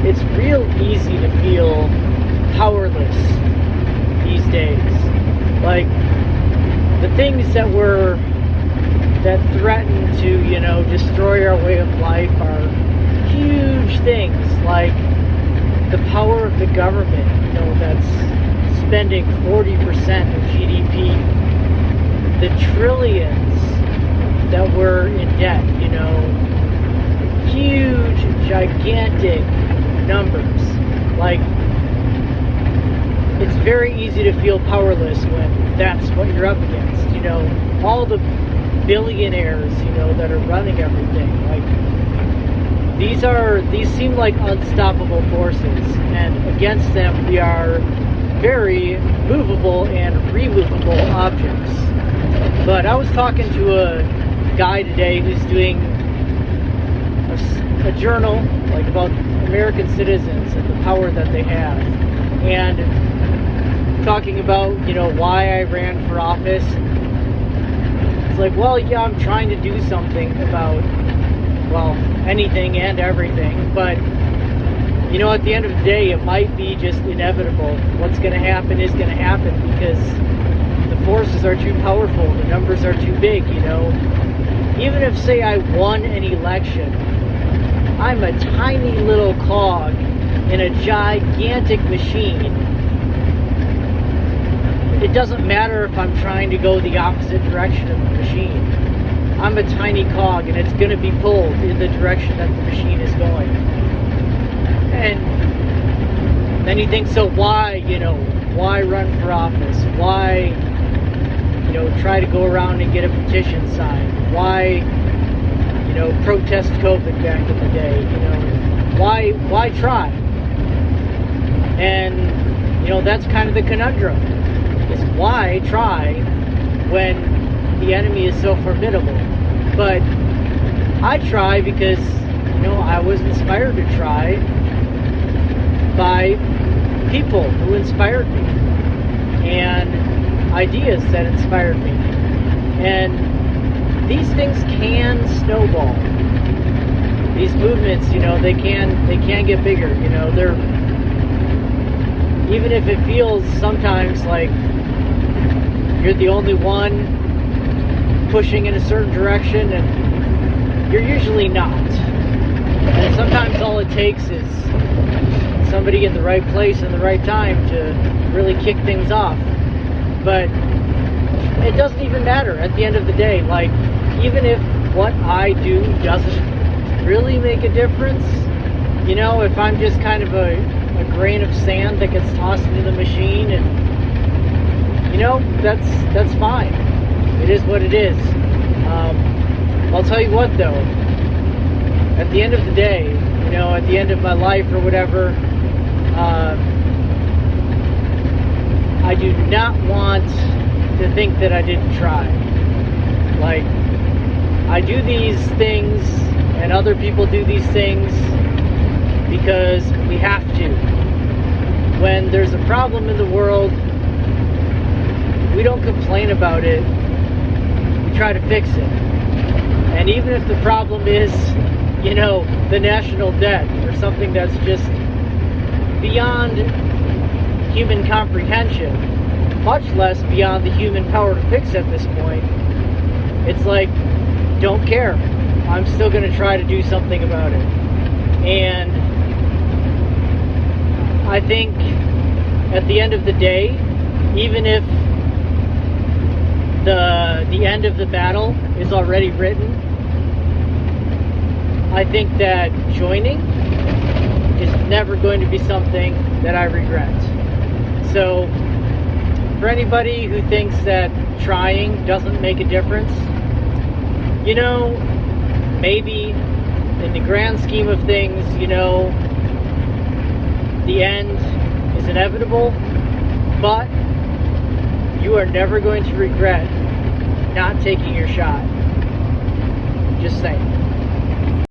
it's real easy to feel powerless these days. Like, the things that threaten to, destroy our way of life are huge things, like the power of the government, that's spending 40% of GDP, the trillions that we're in debt, huge, gigantic numbers. Like, it's very easy to feel powerless when that's what you're up against. All the billionaires, that are running everything. Like, these seem like unstoppable forces, and against them we are very movable and removable objects. But I was talking to a guy today who's doing a journal, like, about American citizens and the power that they have, and talking about, why I ran for office. It's like, well, yeah, I'm trying to do something about, well, anything and everything, but, at the end of the day, it might be just inevitable. What's going to happen is going to happen, because the forces are too powerful, the numbers are too big, Even if, say, I won an election, I'm a tiny little cog in a gigantic machine. It doesn't matter if I'm trying to go the opposite direction of the machine. I'm a tiny cog, and it's going to be pulled in the direction that the machine is going. And then you think, so why run for office? Why, try to go around and get a petition signed? Why, protest COVID back in the day? Why try? And, that's kind of the conundrum, is why try when the enemy is so formidable? But I try because, I was inspired to try by people who inspired me, and ideas that inspired me. And these things can snowball. These movements, they can get bigger. They're, even if it feels sometimes like you're the only one pushing in a certain direction, and you're usually not. And sometimes all it takes is somebody in the right place in the right time to really kick things off. But it doesn't even matter at the end of the day. Like, even if what I do doesn't really make a difference, if I'm just kind of a grain of sand that gets tossed into the machine, and that's fine. It is what it is. I'll tell you what, though, at the end of the day, at the end of my life or whatever, I do not want to think that I didn't try. Like, I do these things, and other people do these things because we have to. When there's a problem in the world, we don't complain about it, we try to fix it. And even if the problem is, the national debt, or something that's just beyond human comprehension, much less beyond the human power to fix at this point, it's like, don't care. I'm still going to try to do something about it. And I think at the end of the day, even if the end of the battle is already written, I think that joining is never going to be something that I regret. So for anybody who thinks that trying doesn't make a difference, maybe in the grand scheme of things, the end is inevitable, but you are never going to regret not taking your shot. Just saying.